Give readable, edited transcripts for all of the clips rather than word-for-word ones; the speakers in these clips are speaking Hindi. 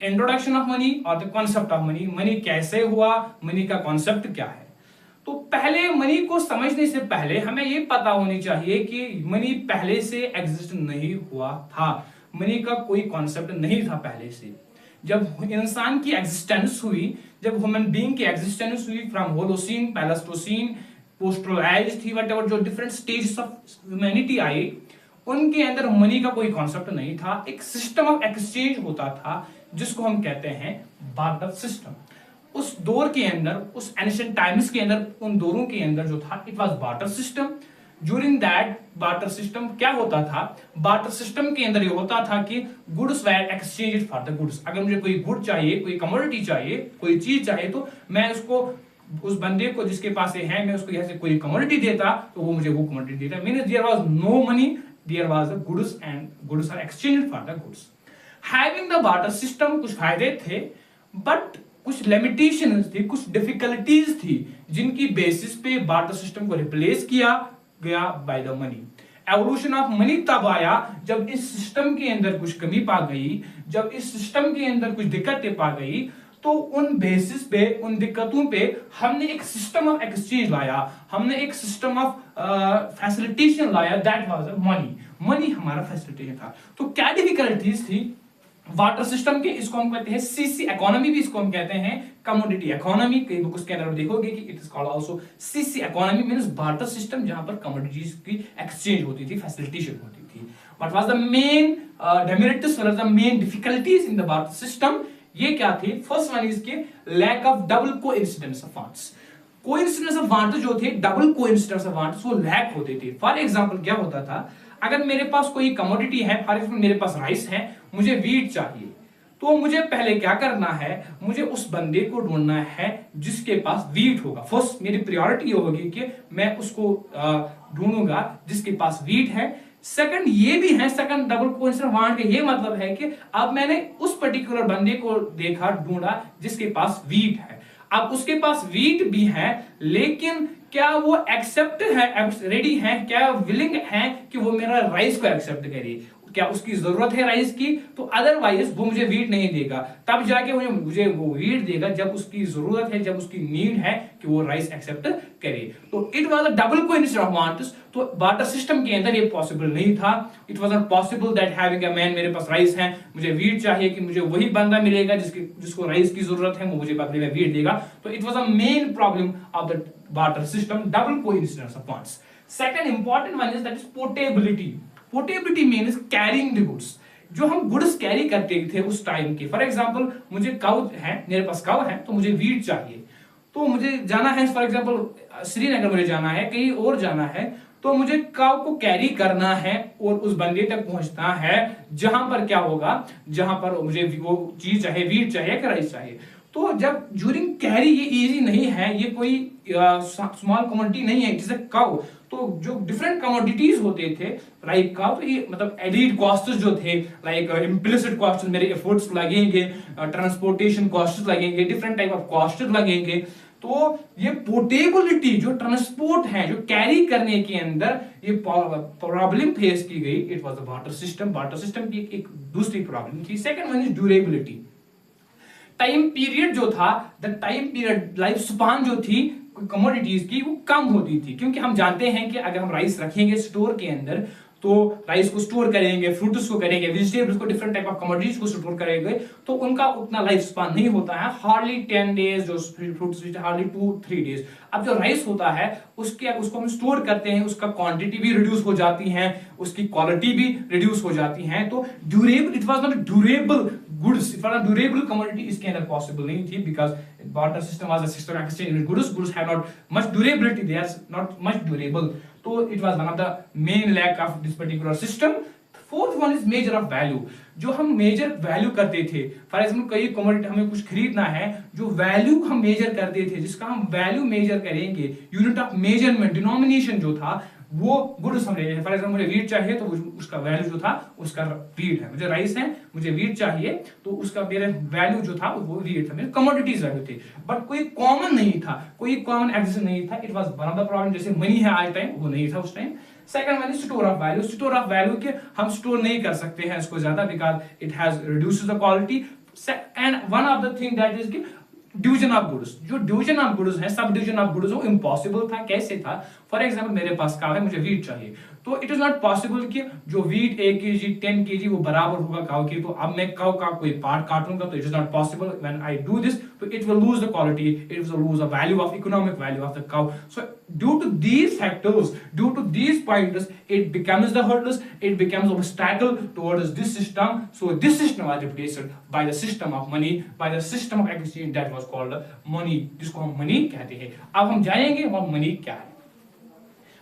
इंट्रोडक्शन ऑफ मनी और the concept of money. Money कैसे हुआ, मनी का कॉन्सेप्ट क्या है। तो पहले मनी को समझने से पहले हमें यह पता होनी चाहिए कि मनी पहले से एग्जिस्ट नहीं हुआ था। मनी का कोई कॉन्सेप्ट नहीं था पहले से। जब इंसान की एग्जिस्टेंस हुई, जब ह्यूमन बीइंग की एग्जिस्टेंस हुई फ्रॉम होलोसीन, पैलेस्टोसीन, पोस्टल एज थी, वट एवर, जो डिफरेंट स्टेज ऑफ ह्यूमैनिटी आए, उनके अंदर मनी का कोई कॉन्सेप्ट नहीं था। एक सिस्टम ऑफ एक्सचेंज होता था जिसको हम कहते हैं बार्टर सिस्टम। उस दौर के अंदर, उस एंशिएंट टाइम्स के अंदर, उन दौरों के अंदर जो था, it was barter system. During that barter system क्या होता था, बार्टर सिस्टम के अंदर ये होता था कि goods were exchange for the goods. अगर मुझे कोई गुड चाहिए, कोई कमोडिटी चाहिए, कोई चीज चाहिए, तो मैं उसको, उस बंदे को जिसके पास ये है, मैं उसको यहाँ से कोई कमोडिटी देता तो वो मुझे वो कमोडिटी देता। Means there was no money, there was the goods and goods are exchanged for the goods. Having the barter system कुछ फायदे थे, बट कुछ लिमिटेशंस थी, कुछ डिफिकल्टीज थी, जिनकी बेसिस पे बार्टर सिस्टम को रिप्लेस किया गया by the money. Evolution of money तब आया जब इस सिस्टम के अंदर कुछ कमी पा गई, जब इस सिस्टम के अंदर कुछ दिक्कतें पा गई, तो उन बेसिस पे, उन दिक्कतों पे हमने एक सिस्टम ऑफ एक्सचेंज लाया, हमने एक सिस्टम ऑफ फैसिलिटेशन लाया, दैट वाज मनी। मनी हमारा फैसिलिटेशन था। तो क्या डिफिकल्टीज थी वाटर सिस्टम के, इसको हम कहते हैं सीसी इकोनॉमी, भी इसको हम कहते हैं कमोडिटी इकोनॉमी। कई बुक्स के अंदर देखोगे कि it is called also CC economy, means barter system, जहां पर कमोडिटीज की एक्सचेंज होती थी, फैसिलिटेशन होती थी। What was the main demerits और the main difficulties in the barter system, ये क्या थी? फर्स्ट वन इज के lack of double coincidence of funds. Coincidence of funds जो थे, डबल कोइंसिडेंस ऑफ फंड्स, वो लैक होते थे। फॉर एग्जांपल क्या होता था, अगर मेरे पास कोई कमोडिटी है, फॉर एग्जांपल मेरे पास राइस है, मुझे वीट चाहिए, तो मुझे पहले क्या करना है, मुझे उस बंदे को ढूंढना है जिसके पास वीट होगा। फर्स्ट मेरी प्रायोरिटी होगी कि मैं उसको ढूंढूंगा जिसके पास वीट है। सेकंड ये भी है, सेकंड डबल कोइंसिडेंस वांट का ये मतलब है कि अब मैंने उस पर्टिकुलर बंदे को देखा, ढूंढा जिसके पास वीट है। अब उसके पास वीट भी है, लेकिन क्या वो एक्सेप्ट है, रेडी है, क्या विलिंग है कि वो मेरा राइस को एक्सेप्ट करे? क्या उसकी जरूरत है राइस की? तो अदरवाइज वो मुझे वीट नहीं देगा। तब जाके मुझे वो वीट देगा जब उसकी जरूरत है, जब उसकी नीड है कि वो राइस एक्सेप्ट करे। तो it was a double coincidence of wants. तो बार्टर सिस्टम के अंदर ये पॉसिबल नहीं था। It was not possible that having a man, मेरे पास राइस है, मुझे वीट चाहिए, कि मुझे वही बंदा मिलेगा जिसको राइस की जरूरत है, वो मुझे बदले में वीट देगा। तो it was a main problem of the barter system, double coincidence of wants. Second important one is that is portability. Portability means carrying the goods. जो हम गुड्स कैरी करते थे उस टाइम के, फॉर एग्जांपल मुझे काउ है, मेरे पास काउ है, तो मुझे वीट चाहिए, तो मुझे जाना है, फॉर एग्जांपल श्रीनगर मुझे जाना है, कहीं और जाना है, तो मुझे काउ को कैरी करना है और उस बंदे तक पहुंचना है जहां पर क्या होगा, जहां पर मुझे वो चीज चाहिए, वीट चाहिए कि राइस चाहिए। तो जब ड्यूरिंग कैरी ये इजी नहीं है, ये कोई स्मॉल कमोडिटी नहीं है, इट इज अ काउ। तो जो डिफरेंट कमोडिटीज होते थे लाइक काउ, तो ये मतलब एडिड कॉस्ट्स जो थे, लाइक इम्प्लिसिट कॉस्ट, मेरे एफर्ट्स लगेंगे, ट्रांसपोर्टेशन कॉस्ट्स लगेंगे, डिफरेंट टाइप ऑफ कॉस्ट लगेंगे। तो ये पोर्टेबिलिटी, जो ट्रांसपोर्ट है, जो कैरी करने के अंदर ये प्रॉब्लम फेस की गई, it was the barter system. Barter system की एक दूसरी प्रॉब्लम थी। Second one is durability. Time period जो था, the time period, life span जो थी कमोडिटीज की, वो कम होती थी। क्योंकि हम जानते हैं कि अगर हम राइस रखेंगे स्टोर के अंदर, तो राइस को स्टोर करेंगे, फ्रूट्स को करेंगे, वेजिटेबल्स को, डिफरेंट टाइप ऑफ कमोडिटीज को स्टोर करेंगे, तो उनका उतना लाइफ स्पान नहीं होता है, हार्डली 10 डेज, जो फ्रूट्स हार्डली 2-3 डेज। अब जो राइस होता है उसको हम स्टोर करते हैं, उसका क्वांटिटी भी रिड्यूस हो जाती है, उसकी क्वालिटी भी रिड्यूस हो जाती है। तो durable, it was not durable goods, it was not durable commodity, इसके अंदर पॉसिबल नहीं थी, because barter system was a system of exchange goods have not much durability, they are not much durable. तो it was one of the main lack of this particular system. Fourth one is measure of value. जो हम मेजर वैल्यू करते थे, फॉर एग्जाम्पल कई कमोडिटी हमें कुछ खरीदना है, जो वैल्यू हम मेजर करते थे, जिसका हम वैल्यू मेजर करेंगे, यूनिट ऑफ मेजरमेंट, डिनोमिनेशन जो था, वो गुड्स हम ले रहे हैं। फॉर एग्जाम्पल मुझे वीट चाहिए, तो उसका वैल्यू जो था उसका वीट है। मुझे राइस है, मुझे वीट चाहिए, तो उसका मेरा वैल्यू जो था वो वीट था, मेरे कमोडिटीज वैल्यू थे। बट कोई कॉमन नहीं था, कोई कॉमन एक्सिस्ट नहीं था। It was one of the problem, जैसे मनी है आज टाइम, वो नहीं था उस time. Second one is store of value. Store of value के हम स्टोर नहीं कर सकते हैं इसको ज्यादा, because it has reduces the quality. And one of the thing that is कि डिवीजन ऑफ गुड्स, जो डिवीजन ऑफ गुड्स है, सब डिवीजन ऑफ गुड्स वो इम्पॉसिबल था। कैसे था? फॉर एग्जांपल मेरे पास काव है, मुझे वीट चाहिए, तो इट इज नॉट पॉसिबल कि जो वीट 1 kg 10 kg वो बराबर होगा काव के, तो अब मैं काव का कोई पार्ट काटूंगा तो it is not possible. When I do this तो it will lose the quality, it will lose the value of economic value of the cow. So due to these factors, due to these pointers, it becomes the hurdles, it becomes obstacle towards this system. So this system was replaced by the system of money, by the system of exchange that was called money, जिसको हम मनी कहते हैं। अब हम जानेंगे वो मनी क्या है।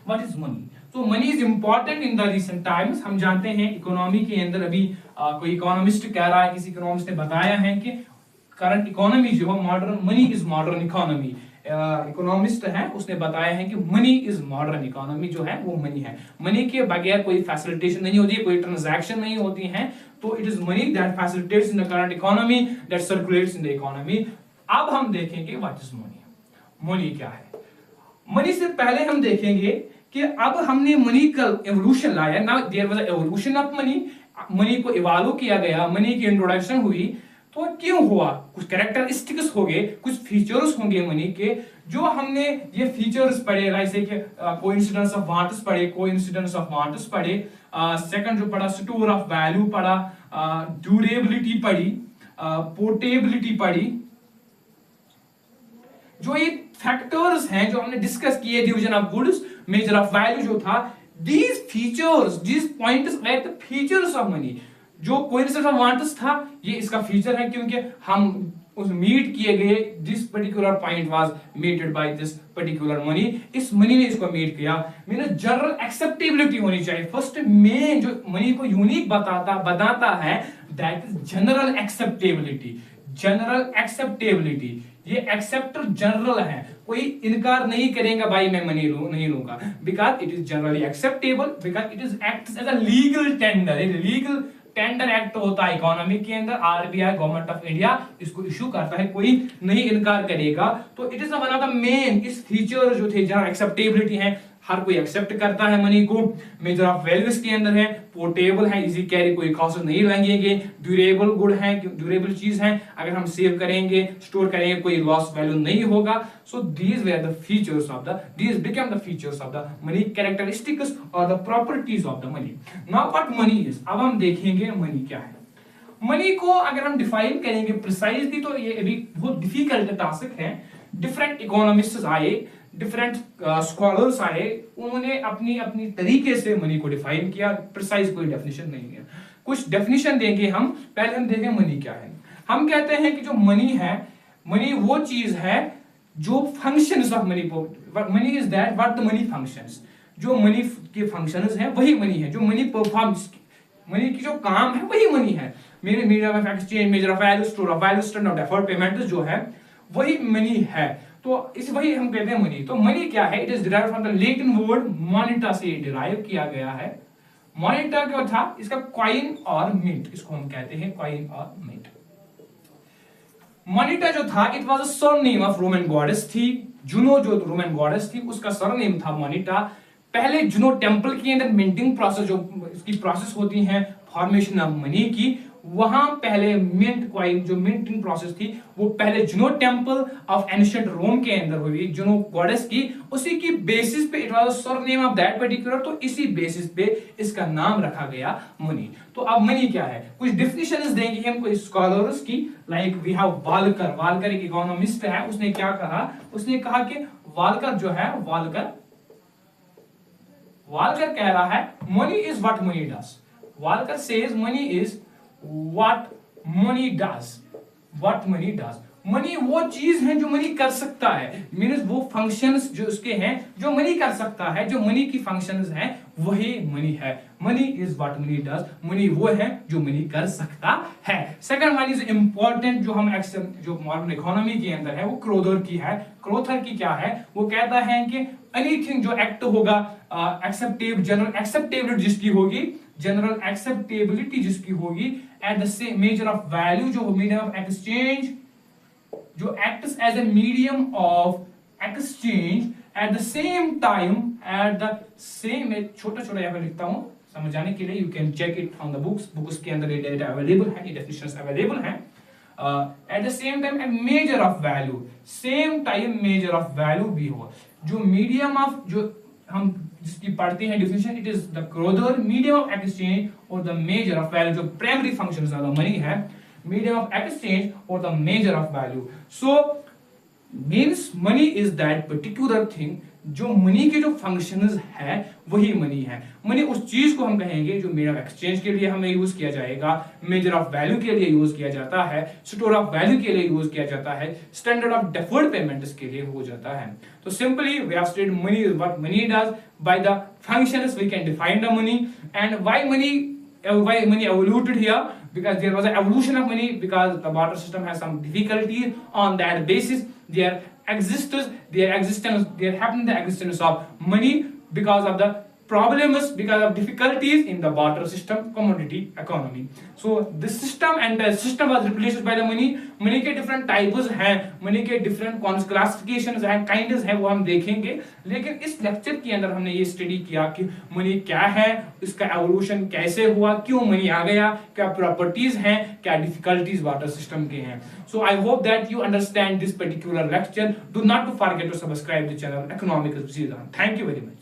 What is money? So money is important in the recent times। हम जानते हैं इकोनॉमी के अंदर अभी कोई इकोनॉमिस्ट कह रहा है, किसी इकोनॉमिस्ट ने बताया है कि करंट इकोनॉमी जो है modern, money is modern economy. Economist है, उसने बताया है कि मनी इज मॉडर्न इकोनॉमी, जो है वो मनी है। मनी के बगैर कोई फैसिलिटेशन नहीं होती है, कोई ट्रांजैक्शन नहीं होती है, तो it is money that facilitates in the current economy, that circulates in the economy. अब हम देखेंगे व्हाट इज मनी, मनी क्या है। मनी से पहले हम देखेंगे कि अब हमने मनी का एवोल्यूशन लाया ना, there was evolution of money, money को इवॉल्व किया गया, मनी की इंट्रोडक्शन हुई। तो क्यों हुआ? कुछ कैरेक्टरिस्टिक्स हो गए, कुछ फीचर्स होंगे मनी के, जो हमने ये फीचर्स पढ़े, जैसे कि कोइंसिडेंस ऑफ वांट्स पढ़े, कोइंसिडेंस ऑफ वांट्स पढ़े, सेकंड जो पढ़ा स्टोर ऑफ वैल्यू पढ़ा, ड्यूरेबिलिटी पढ़ी, पोर्टेबिलिटी पढ़ी। जो ये फैक्टर्स हैं जो हमने डिस्कस किए, division of goods, major of value जो था, these features, these points are the features of money। जो कोइंसिडेंस ऑफ वांट्स था ये इसका फीचर है, क्योंकि हम उस मीट किए गए, this particular point was meeted by this particular money, इस मनी ने इसको मीट किया। मीन जनरल एक्सेप्टेबिलिटी होनी चाहिए। फर्स्ट में जो मनी को यूनिक बताता है that is general acceptability. General acceptability, ये एक्सेप्टर जनरल है, कोई इनकार नहीं करेगा भाई मैं मनी नहीं लूंगा, because it is generally acceptable, because it is act as a legal tender. Legal tender act होता है इकोनॉमी के अंदर, आरबीआई गवर्नमेंट ऑफ इंडिया इसको इशू करता है, कोई नहीं इनकार करेगा। तो it is one of the main, इस फीचर जो थे जनरल एक्सेप्टेबिलिटी है, हर कोई एक्सेप्ट करता है मनी को। मेजर ऑफ वैल्यूज के अंदर है, पोर्टेबल है, इजी कैरी, कोई कॉस्ट नहीं लगेंगे, ड्यूरेबल गुड है, ड्यूरेबल चीज है, अगर हम सेव करेंगे स्टोर करेंगे कोई लॉस वैल्यू नहीं होगा। So these were the features of the, these become the features of the money, characteristics और the properties of the money. Now what money is, अब हम देखेंगे मनी क्या है। मनी को अगर हम डिफाइन करेंगे प्रिसाइजली तो ये अभी बहुत डिफिकल्ट टास्क है। डिफरेंट इकोनॉमिस्ट्स आए, डिफरेंट स्कॉलर्स आए, उन्होंने अपनी अपनी तरीके से मनी को डिफाइन किया, प्रिसाइज कोई डेफिनेशन नहीं है। कुछ डेफिनेशन देंगे हम, पहले हम देखें मनी क्या है। हम कहते हैं कि जो मनी है, मनी वो चीज है जो functions of money, money is that what the money functions, जो मनी के फंक्शंस हैं वही मनी है, जो मनी परफॉर्म्स, मनी की जो काम है वही मनी है। Medium of exchange, major of value, store of value, standard of deferred payment जो है वही मनी है। तो इस वही हम कहते हैं मनी। तो मनी क्या है? It is derived from the Latin word Moneta से डिराइव किया गया है। मोनेटा क्या था? इसका कॉइन और मिंट, इसको हम कहते हैं कॉइन और मिंट। मोनेटा जो था it was a surname of Roman goddess थी। जुनो जो रोमन गॉडेस थी उसका सरनेम था मोनेटा। पहले जुनो टेंपल के अंदर मिंटिंग प्रोसेस, जो इसकी प्रोसेस होती है फॉर्मेशन ऑफ मनी की, वहां पहले मिंट कॉइन जो मिंटिंग प्रोसेस थी वो पहले जुनो टेंपल ऑफ एंशिएंट रोम के अंदर हुई, जुनो गॉडेस की। उसी की बेसिस पे it was surname of that particular, तो इसी बेसिस पे इसका नाम रखा गया मनी। तो अब मनी क्या है? कुछ डेफिनेशंस देंगे हम कोई स्कॉलर्स की, like we have Walker. Walker एक इकोनॉमिस्ट है, उसने क्या कहा? उसने कहा कि वालकर जो है, वालकर कह रहा है money is what money does. Walker says money is what money does, what money does। Money वो चीज है जो मनी कर सकता है, मींस वो फंक्शंस जो उसके हैं जो मनी कर सकता है, जो मनी की फंक्शंस हैं वही मनी है। Money is what money does, money वो है जो मनी कर सकता है। सेकंड वन इज इंपॉर्टेंट, जो हम जो मॉडर्न इकोनॉमी के अंदर है वो क्रोथर की है। क्रोथर की क्या है? वो कहता है कि एनीथिंग जो एक्ट होगा जनरल एक्सेप्टेबिलिटी जिसकी होगी, जनरल एक्सेप्टेबिलिटी जिसकी होगी, at the same measure of value जो मीडियम ऑफ एक्सचेंज, जो acts as a medium of exchange at the same time, at the same, छोटा छोटा यहां पे लिखता हूं समझाने के लिए, you can check it on the books के अंदर ये डेटा अवेलेबल है, ये डेफिनेशंस अवेलेबल है। At the same time a measure of value, same time measure of value भी हो। जो मीडियम ऑफ, जो हम जिसकी पढ़ते हैं definition, it is the Crowther medium of exchange और द मेजर ऑफ वैल्यू, जो प्राइमरी फंक्शन ऑफ मनी है, मीडियम ऑफ एक्सचेंज और the measure of value. So means money is that particular thing, जो मनी के जो फंक्शंस है वही मनी है। मनी उस चीज को हम कहेंगे जो मेजर ऑफ एक्सचेंज के लिए हमें यूज किया जाएगा, मेजर ऑफ वैल्यू के लिए यूज किया जाता है, स्टोर ऑफ वैल्यू के लिए यूज किया जाता है, स्टैंडर्ड ऑफ डेफर्ड पेमेंट्स के लिए हो जाता है। तो simply we have stated money is what money does, by the functions we can define the money, and why money evolved here, because there was an evolution of money, because the barter system has some difficulties. On that basis there happened the existence of money because of the problems, because of difficulties in the barter system, commodity economy. So this system and the system was replaced by the money. Money के डिफरेंट टाइप्स हैं, मनी के डिफरेंट क्लासिफिकेशंस हैं, काइंड्स हैं, वो हम देखेंगे। लेकिन इस लेक्चर के अंदर हमने ये स्टडी किया कि मनी क्या है, इसका एवोल्यूशन कैसे हुआ, क्यों मनी आ गया, क्या प्रॉपर्टीज हैं, क्या डिफिकल्टीज वाटर सिस्टम के हैं। So I hope that you understand this particular lecture. Do not to forget to subscribe the channel economics with Jeejan. Thank you very much.